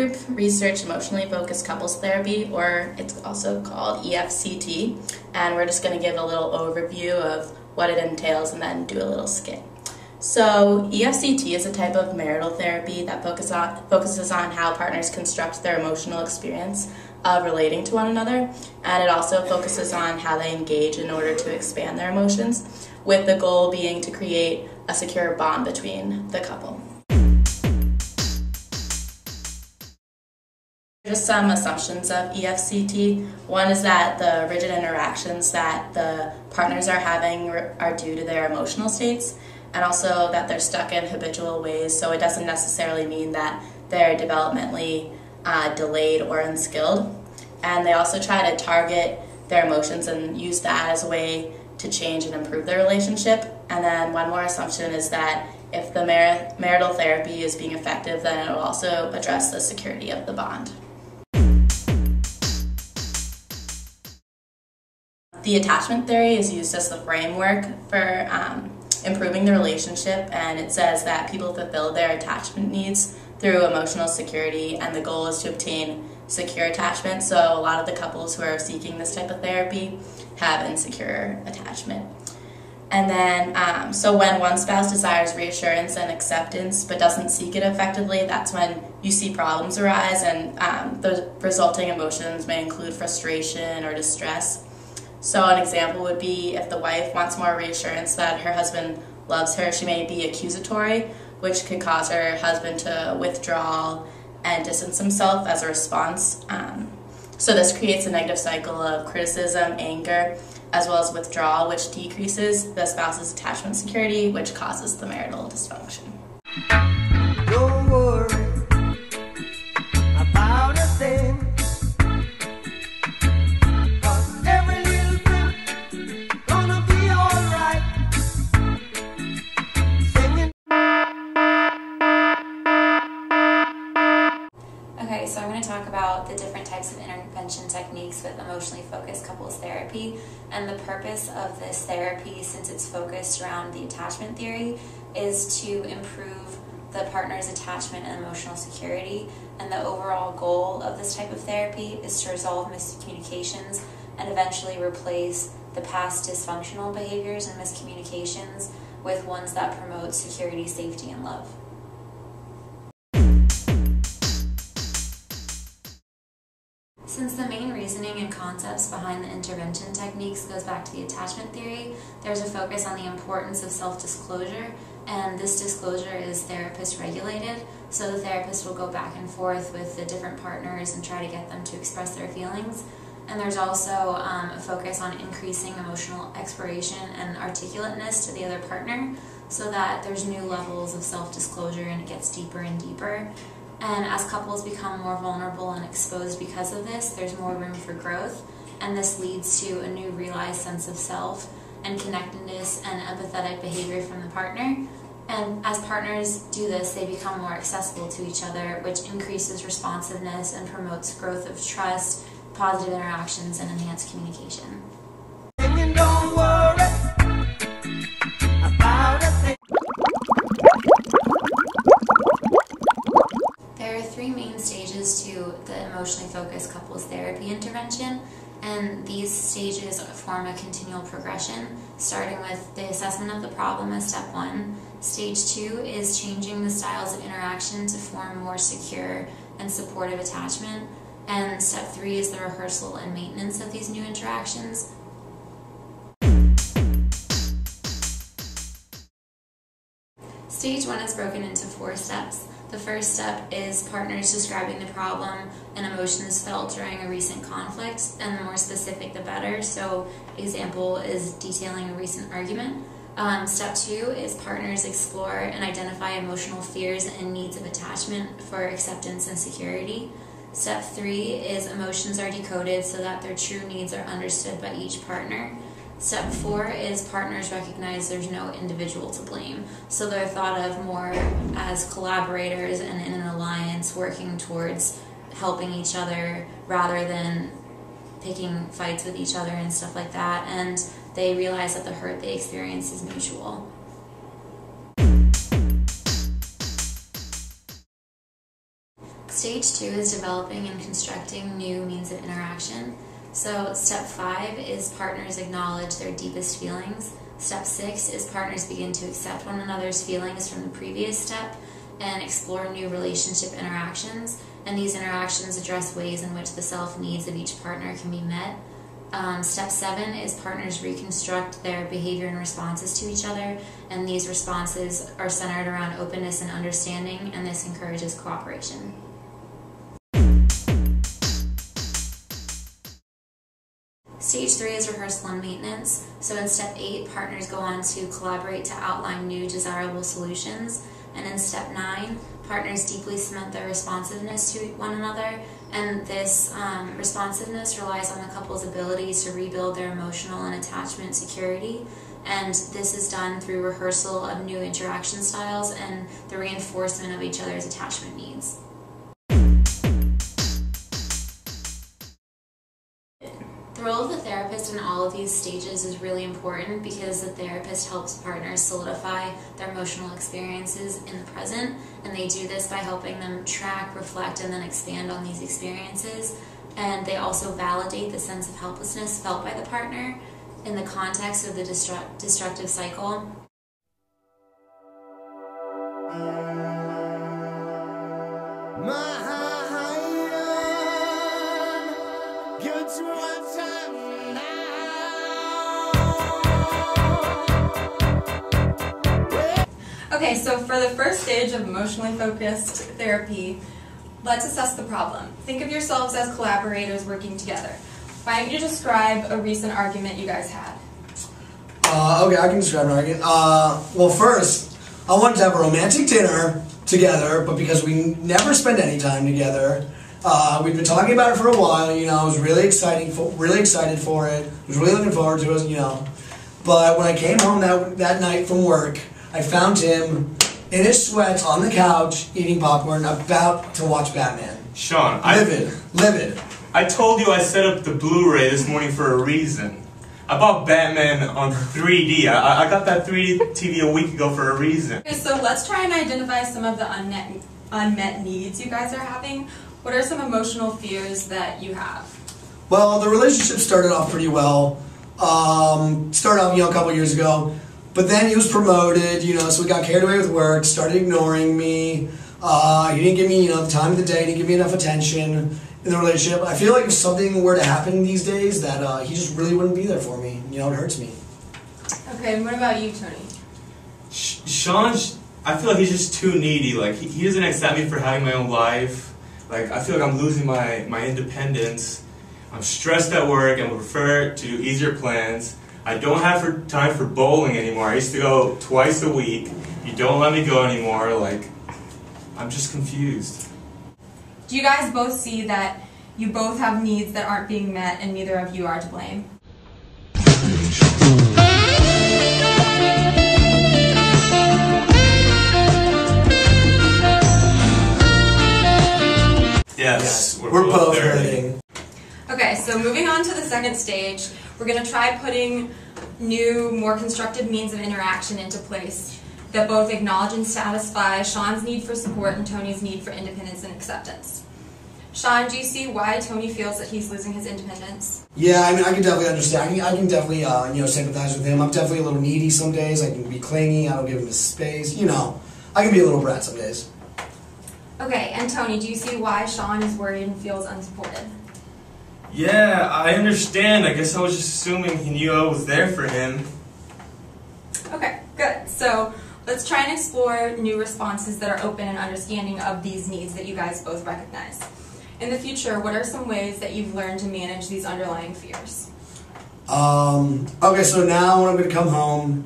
group researched emotionally focused couples therapy, or it's also called EFCT, and we're just going to give a little overview of what it entails and then do a little skit. So EFCT is a type of marital therapy that focuses on how partners construct their emotional experience of relating to one another, and it also focuses on how they engage in order to expand their emotions, with the goal being to create a secure bond between the couple. Just some assumptions of EFCT. One is that the rigid interactions that the partners are having are due to their emotional states, and also that they're stuck in habitual ways, so it doesn't necessarily mean that they're developmentally delayed or unskilled. And they also try to target their emotions and use that as a way to change and improve their relationship. And then one more assumption is that if the marital therapy is being effective, then it will also address the security of the bond. The attachment theory is used as the framework for improving the relationship, and it says that people fulfill their attachment needs through emotional security, and the goal is to obtain secure attachment. So a lot of the couples who are seeking this type of therapy have insecure attachment. And then, so when one spouse desires reassurance and acceptance but doesn't seek it effectively, that's when you see problems arise, and the resulting emotions may include frustration or distress. So an example would be if the wife wants more reassurance that her husband loves her, she may be accusatory, which could cause her husband to withdraw and distance himself as a response. So this creates a negative cycle of criticism, anger, as well as withdrawal, which decreases the spouse's attachment security, which causes the marital dysfunction. Don't worry about a thing. Okay, so I'm going to talk about the different types of intervention techniques with emotionally focused couples therapy, and the purpose of this therapy, since it's focused around the attachment theory, is to improve the partner's attachment and emotional security, and the overall goal of this type of therapy is to resolve miscommunications and eventually replace the past dysfunctional behaviors and miscommunications with ones that promote security, safety, and love. Since the main reasoning and concepts behind the intervention techniques goes back to the attachment theory, there's a focus on the importance of self-disclosure, and this disclosure is therapist regulated, so the therapist will go back and forth with the different partners and try to get them to express their feelings. And there's also a focus on increasing emotional exploration and articulateness to the other partner, so that there's new levels of self-disclosure and it gets deeper and deeper. And as couples become more vulnerable and exposed because of this, there's more room for growth, and this leads to a new realized sense of self and connectedness and empathetic behavior from the partner. And as partners do this, they become more accessible to each other, which increases responsiveness and promotes growth of trust, positive interactions, and enhanced communication. Don't worry about a thing. There are three main stages to the emotionally focused couples therapy intervention, and these stages form a continual progression, starting with the assessment of the problem as step 1. Stage 2 is changing the styles of interaction to form more secure and supportive attachment, and step 3 is the rehearsal and maintenance of these new interactions. Stage 1 is broken into 4 steps. The first step is partners describing the problem and emotions felt during a recent conflict, and the more specific the better. So example is detailing a recent argument. Step 2 is partners explore and identify emotional fears and needs of attachment for acceptance and security. Step 3 is emotions are decoded so that their true needs are understood by each partner. Step 4 is partners recognize there's no individual to blame, so they're thought of more as collaborators and in an alliance working towards helping each other rather than picking fights with each other and stuff like that, and they realize that the hurt they experience is mutual. Stage 2 is developing and constructing new means of interaction. So step 5 is partners acknowledge their deepest feelings. Step 6 is partners begin to accept one another's feelings from the previous step and explore new relationship interactions. And these interactions address ways in which the self-needs of each partner can be met. Step 7 is partners reconstruct their behavior and responses to each other, and these responses are centered around openness and understanding, and this encourages cooperation. Stage 3 is rehearsal and maintenance. So in step 8, partners go on to collaborate to outline new desirable solutions. And in step 9, partners deeply cement their responsiveness to one another. And this responsiveness relies on the couple's abilities to rebuild their emotional and attachment security. And this is done through rehearsal of new interaction styles and the reinforcement of each other's attachment needs. The role of the therapist in all of these stages is really important because the therapist helps partners solidify their emotional experiences in the present, and they do this by helping them track, reflect, and then expand on these experiences. And they also validate the sense of helplessness felt by the partner in the context of the destructive cycle. Okay, so for the first stage of emotionally focused therapy, let's assess the problem. Think of yourselves as collaborators working together. Why don't you describe a recent argument you guys had? Okay, I can describe an argument. Well, first, I wanted to have a romantic dinner together, but because we never spend any time together, we've been talking about it for a while. You know, I was really excited for it. I was really looking forward to it. You know, but when I came home that night from work, I found him in his sweats on the couch eating popcorn, about to watch Batman. Sean, livid. I told you I set up the Blu-ray this morning for a reason. I bought Batman on 3D. I got that 3D TV a week ago for a reason. Okay, so let's try and identify some of the unmet needs you guys are having. What are some emotional fears that you have? Well, the relationship started off pretty well. Started off, a couple years ago. But then he was promoted, so we got carried away with work, started ignoring me. He didn't give me, the time of the day, didn't give me enough attention in the relationship. I feel like if something were to happen these days, that he just really wouldn't be there for me. It hurts me. Okay, and what about you, Tony? Sean, I feel like he's just too needy. Like, he doesn't accept me for having my own life. Like, I feel like I'm losing my independence. I'm stressed at work and would prefer to do easier plans. I don't have time for bowling anymore. I used to go twice a week. You don't let me go anymore. Like, I'm just confused. Do you guys both see that you both have needs that aren't being met and neither of you are to blame? Yes, we're both hurting. Okay, so moving on to the second stage, we're going to try putting new, more constructive means of interaction into place that both acknowledge and satisfy Sean's need for support and Tony's need for independence and acceptance. Sean, do you see why Tony feels that he's losing his independence? Yeah, I can definitely understand. I can definitely, sympathize with him. I'm definitely a little needy some days. I can be clingy. I don't give him his space. I can be a little brat some days. Okay, and Tony, do you see why Sean is worried and feels unsupported? Yeah, I understand. I guess I was just assuming he knew I was there for him. Okay, good. So let's try and explore new responses that are open and understanding of these needs that you guys both recognize. In the future, what are some ways that you've learned to manage these underlying fears? Okay, so now when I'm going to come home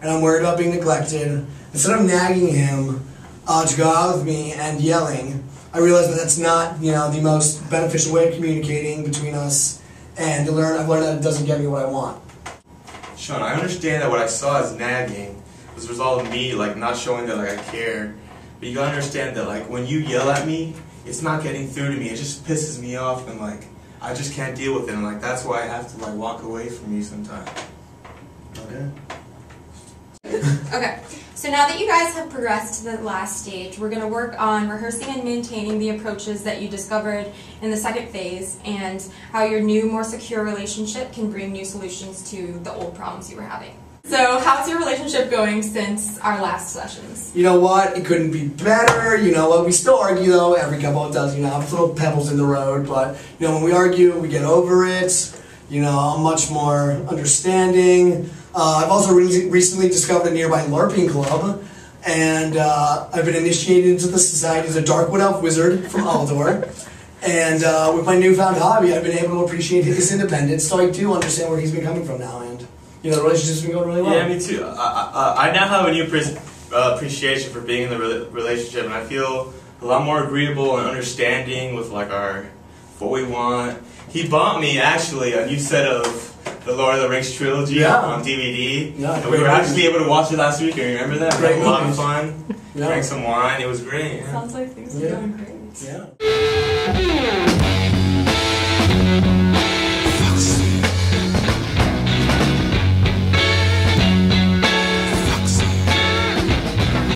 and I'm worried about being neglected, instead of nagging him to go out with me and yelling, I realize that that's not, the most beneficial way of communicating between us, and I've learned that it doesn't get me what I want. Sean, I understand that what I saw as nagging was a result of me, not showing that, I care. But you gotta understand that, when you yell at me, it's not getting through to me. It just pisses me off, and, I just can't deal with it. And, that's why I have to, walk away from you sometimes. Okay. Okay, So now that you guys have progressed to the last stage, we're going to work on rehearsing and maintaining the approaches that you discovered in the second phase and how your new, more secure relationship can bring new solutions to the old problems you were having. So how's your relationship going since our last sessions? You know what? It couldn't be better. You know what? We still argue though. Every couple does. You know, have little pebbles in the road, but you know when we argue, we get over it. You know, I'm much more understanding. I've also recently discovered a nearby LARPing club, and I've been initiated into the society as a Darkwood Elf Wizard from Aldor. And with my newfound hobby, I've been able to appreciate his independence, so I do understand where he's been coming from now, and you know, the relationship's been going really well. Yeah, me too. I now have a new appreciation for being in the relationship, and I feel a lot more agreeable and understanding with like what we want. He bought me actually a new set of the Lord of the Rings trilogy on DVD. Yeah, and we were actually able to watch it last week. You remember that? Great We had a lot of movies. fun. Yeah. Drank some wine. It was great. Yeah. Sounds like things are going great. Yeah.